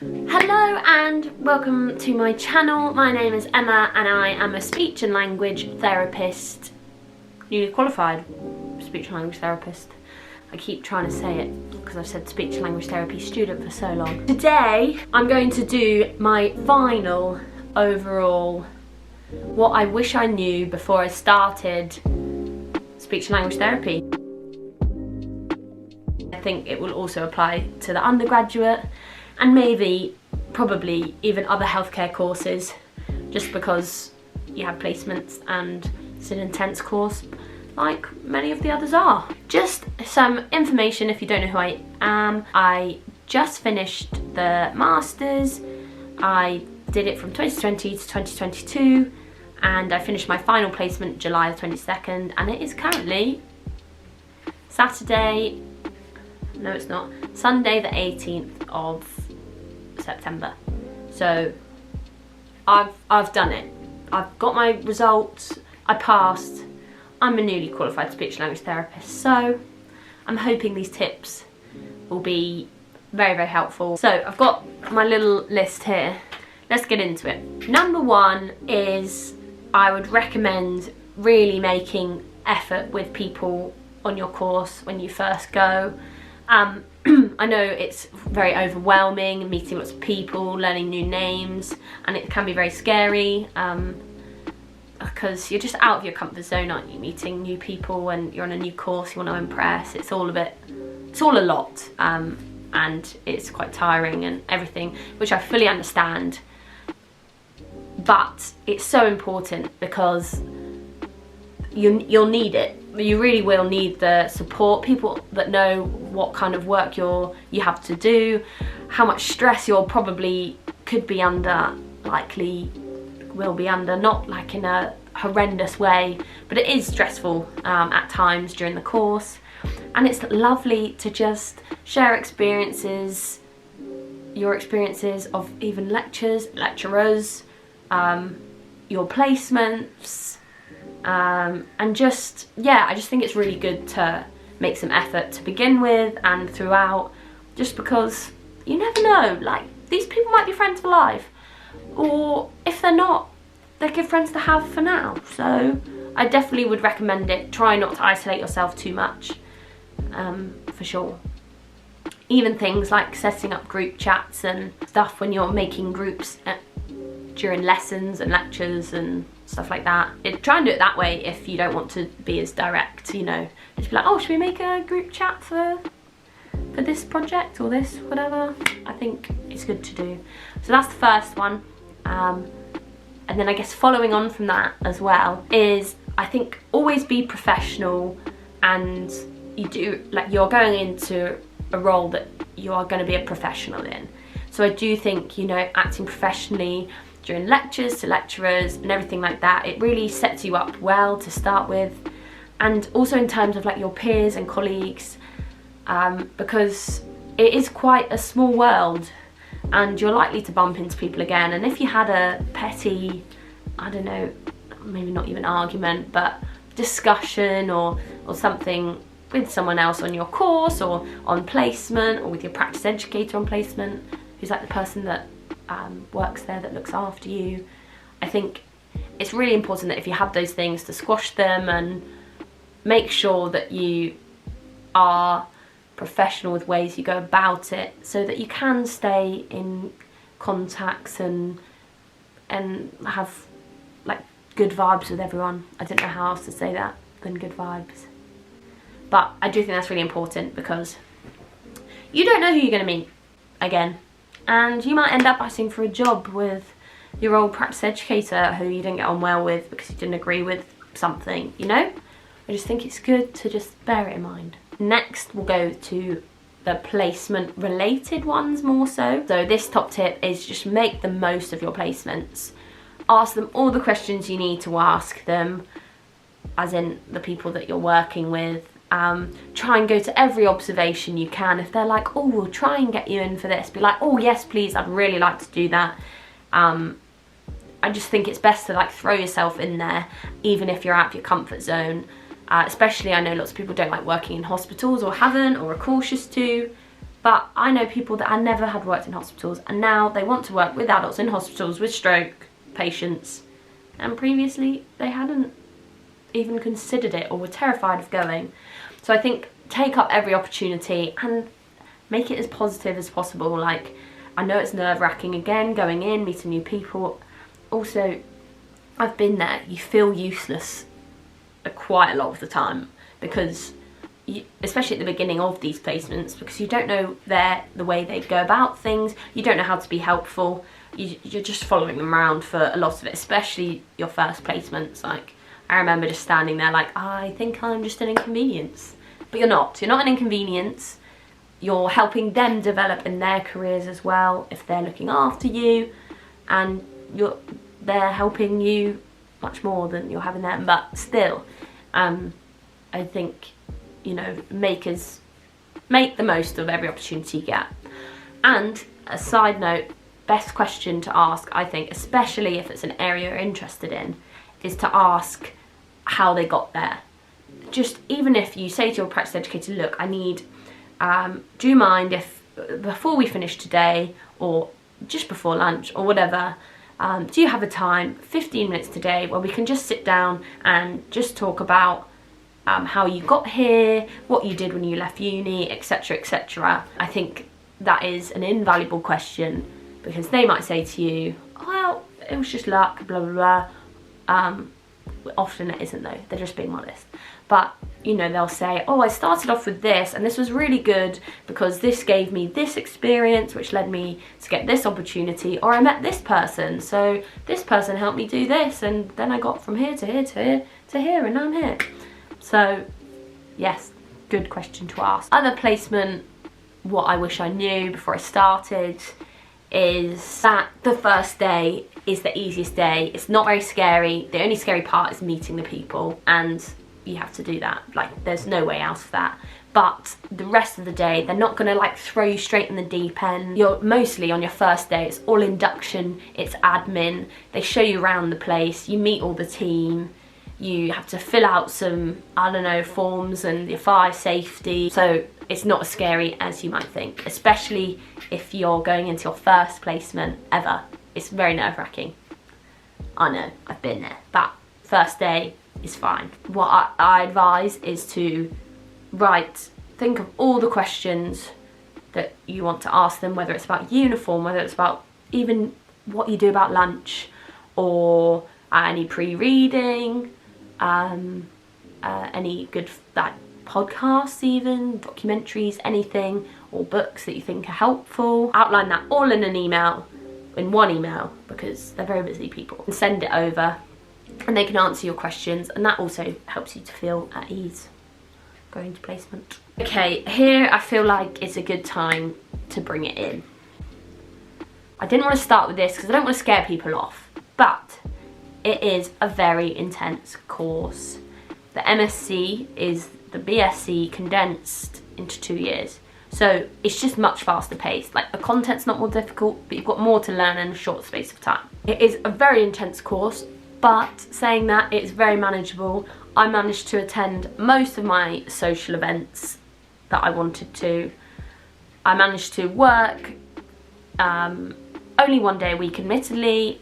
Hello and welcome to my channel. My name is Emma and I am a speech and language therapist, newly qualified speech and language therapist. I keep trying to say it because I've said speech and language therapy student for so long. Today I'm going to do my final overall what I wish I knew before I started speech and language therapy. I think it will also apply to the undergraduate and maybe, probably even other healthcare courses, just because you have placements and it's an intense course like many of the others are. Just some information if you don't know who I am. I just finished the Masters. I did it from 2020 to 2022 and I finished my final placement July the 22nd, and it is currently Sunday the 18th of September. So I've done it. I've got my results, I passed. I'm a newly qualified speech and language therapist, so I'm hoping these tips will be very, very helpful. So I've got my little list here. Let's get into it. Number one is I would recommend really making effort with people on your course when you first go. I know it's very overwhelming, meeting lots of people, learning new names, and it can be very scary because you're just out of your comfort zone, aren't you? Meeting new people and you're on a new course, you want to impress. It's all a lot, and it's quite tiring and everything, which I fully understand. But it's so important because you'll need it. You really will need the support, people that know what kind of work you have to do, how much stress you're probably could be under, likely will be under, not like in a horrendous way, but it is stressful at times during the course. And it's lovely to just share experiences, your experiences of even lecturers, your placements, and just, yeah, I just think it's really good to make some effort to begin with and throughout, just because you never know, like, these people might be friends for life, or if they're not, they're good friends to have for now. So I definitely would recommend it. Try not to isolate yourself too much, for sure. Even things like setting up group chats and stuff when you're making groups during lessons and lectures and stuff like that. Try and do it that way if you don't want to be as direct, you know. Just be like, oh, should we make a group chat for this project or this, whatever. I think it's good to do. So that's the first one. And then I guess following on from that as well is, I think, always be professional, and you're going into a role that you are going to be a professional in. So I do think, you know, acting professionally during lectures to lecturers and everything like that, it really sets you up well to start with. And also in terms of like your peers and colleagues, because it is quite a small world and you're likely to bump into people again. And if you had a petty, I don't know, maybe not even argument, but discussion or something with someone else on your course or on placement, or with your practice educator on placement, who's like the person that works there that looks after you, I think it's really important that if you have those things, to squash them and make sure that you are professional with ways you go about it, so that you can stay in contacts and have like good vibes with everyone. I don't know how else to say that than good vibes. But I do think that's really important, because you don't know who you're going to meet again, and you might end up asking for a job with your old practice educator who you didn't get on well with because you didn't agree with something, you know? I just think it's good to just bear it in mind. Next, we'll go to the placement related ones more so. So this top tip is just make the most of your placements. Ask them all the questions you need to ask them, as in the people that you're working with. Try and go to every observation you can. If they're like, oh, we'll try and get you in for this, be like, oh yes please, I'd really like to do that. I just think it's best to like throw yourself in there, even if you're out of your comfort zone. Especially, I know lots of people don't like working in hospitals or haven't or are cautious to. But I know people that I never had worked in hospitals, and now they want to work with adults in hospitals with stroke patients, and previously they hadn't even considered it or were terrified of going. So I think take up every opportunity and make it as positive as possible. Like, I know it's nerve-wracking again, going in, meeting new people. Also, I've been there, you feel useless quite a lot of the time, because especially at the beginning of these placements, because you don't know the way they go about things, you don't know how to be helpful, you're just following them around for a lot of it, especially your first placements. Like, I remember just standing there like, I think I'm just an inconvenience. But you're not an inconvenience. You're helping them develop in their careers as well, if they're looking after you, and they're helping you much more than you're having them. But still, I think, you know, make the most of every opportunity you get. And a side note, best question to ask, I think, especially if it's an area you're interested in, is to ask how they got there. Just even if you say to your practice educator, look, I need, do you mind if before we finish today, or just before lunch or whatever, do you have a time, 15 minutes today, where we can just sit down and just talk about how you got here, what you did when you left uni, etc, etc. I think that is an invaluable question, because they might say to you, well, it was just luck, blah blah blah. Often it isn't though, they're just being modest. But, you know, they'll say, oh, I started off with this and this was really good because this gave me this experience which led me to get this opportunity, or I met this person, so this person helped me do this, and then I got from here to here to here to here, and now I'm here. So yes, good question to ask. Other placement, what I wish I knew before I started, is that the first day is the easiest day. It's not very scary. The only scary part is meeting the people, and you have to do that. Like, there's no way out of that. But the rest of the day, they're not gonna like throw you straight in the deep end. You're mostly on your first day, it's all induction, it's admin. They show you around the place, you meet all the team, you have to fill out some, I don't know, forms and your fire safety. So it's not as scary as you might think, especially if you're going into your first placement ever. It's very nerve-wracking. I know, I've been there, but first day is fine. What I advise is to think of all the questions that you want to ask them, whether it's about uniform, whether it's about even what you do about lunch, or any pre-reading, any good like podcasts, even documentaries, anything, or books that you think are helpful. Outline that all in an email, in one email, because they're very busy people, and send it over, and they can answer your questions, and that also helps you to feel at ease going to placement. Okay, here I feel like it's a good time to bring it in. I didn't want to start with this because I don't want to scare people off, but it is a very intense course. The MSc is the BSc condensed into 2 years. So it's just much faster paced. Like, the content's not more difficult, but you've got more to learn in a short space of time. It is a very intense course, but saying that, it's very manageable. I managed to attend most of my social events that I wanted to. I managed to work only 1 day a week, admittedly,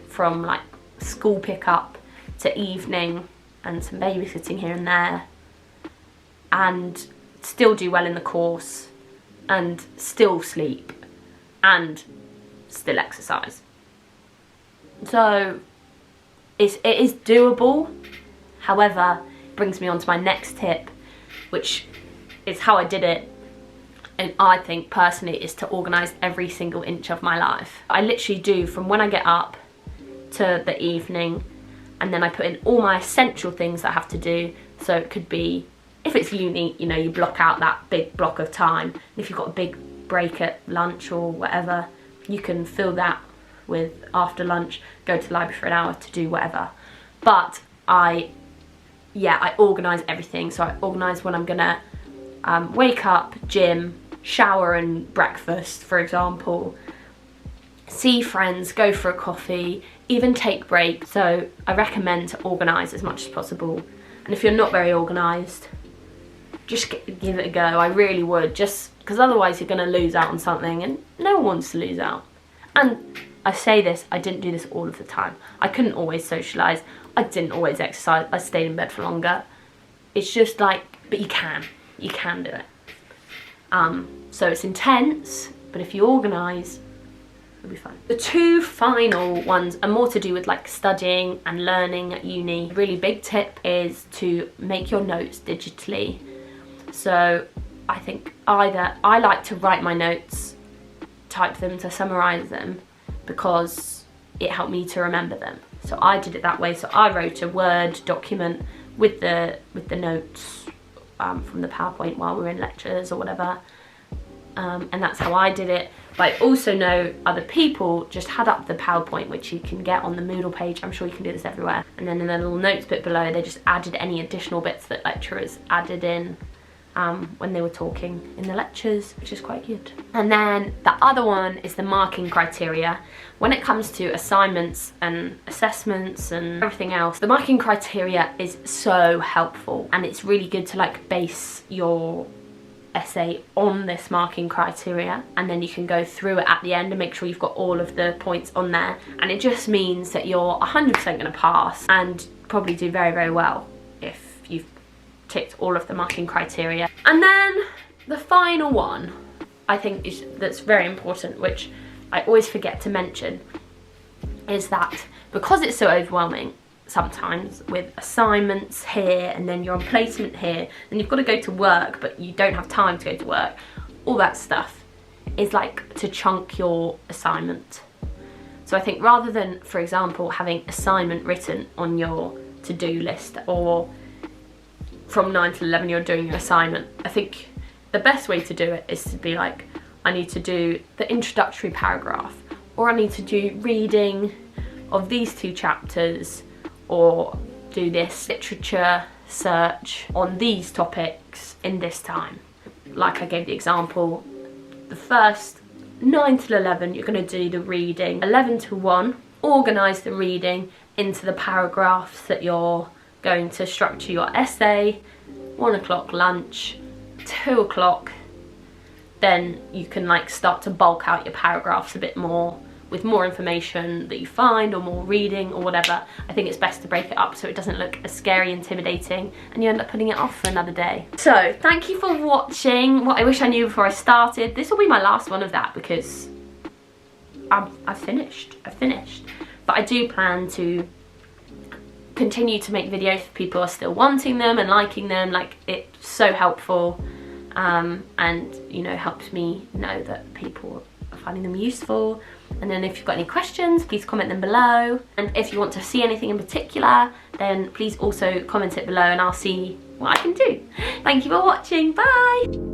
from like school pickup to evening and some babysitting here and there, and still do well in the course, and still sleep, and still exercise. So it is doable. However, it brings me on to my next tip, which is how I did it, and I think personally is to organise every single inch of my life. I literally do from when I get up to the evening, and then I put in all my essential things that I have to do. So it could be, if it's uni, you know, you block out that big block of time. And if you've got a big break at lunch or whatever, you can fill that with after lunch, go to the library for an hour to do whatever. But I organise everything. So I organise when I'm gonna wake up, gym, shower and breakfast, for example, see friends, go for a coffee, even take breaks. So I recommend to organise as much as possible. And if you're not very organised, just give it a go. I really would, just because otherwise you're going to lose out on something, and no one wants to lose out. And I say this, I didn't do this all of the time. I couldn't always socialise. I didn't always exercise. I stayed in bed for longer. It's just like, but you can do it. So it's intense, but if you organise, it'll be fun. The two final ones are more to do with like studying and learning at uni. A really big tip is to make your notes digitally. So I think either I like to write my notes, type them to summarise them, because it helped me to remember them. So I did it that way. So I wrote a Word document with the notes from the PowerPoint while we were in lectures or whatever. And that's how I did it. But I also know other people just had up the PowerPoint, which you can get on the Moodle page. I'm sure you can do this everywhere. And then in the little notes bit below, they just added any additional bits that lecturers added in when they were talking in the lectures, which is quite good. And then the other one is the marking criteria. When it comes to assignments and assessments and everything else, the marking criteria is so helpful, and it's really good to like base your essay on this marking criteria, and then you can go through it at the end and make sure you've got all of the points on there, and it just means that you're 100% going to pass and probably do very, very well if you've ticked all of the marking criteria. And then the final one I think that's very important, which I always forget to mention, is that because it's so overwhelming sometimes with assignments here and then you're on placement here and you've got to go to work but you don't have time to go to work, all that stuff is like to chunk your assignment. So I think rather than, for example, having assignment written on your to-do list, or from 9 to 11 you're doing your assignment, I think the best way to do it is to be like, I need to do the introductory paragraph, or I need to do reading of these 2 chapters, or do this literature search on these topics in this time. Like I gave the example, the first 9 till 11 you're going to do the reading, 11 to 1 organise the reading into the paragraphs that you're going to structure your essay, 1 o'clock lunch, 2 o'clock then you can like start to bulk out your paragraphs a bit more with more information that you find, or more reading or whatever. I think it's best to break it up so it doesn't look as scary, intimidating, and you end up putting it off for another day. So thank you for watching What I Wish I Knew Before I Started. This will be my last one of that because I've finished. But I do plan to continue to make videos if people are still wanting them and liking them. Like, it's so helpful, and you know, helps me know that people are finding them useful. And then if you've got any questions, please comment them below, and if you want to see anything in particular, then please also comment it below and I'll see what I can do. Thank you for watching. Bye.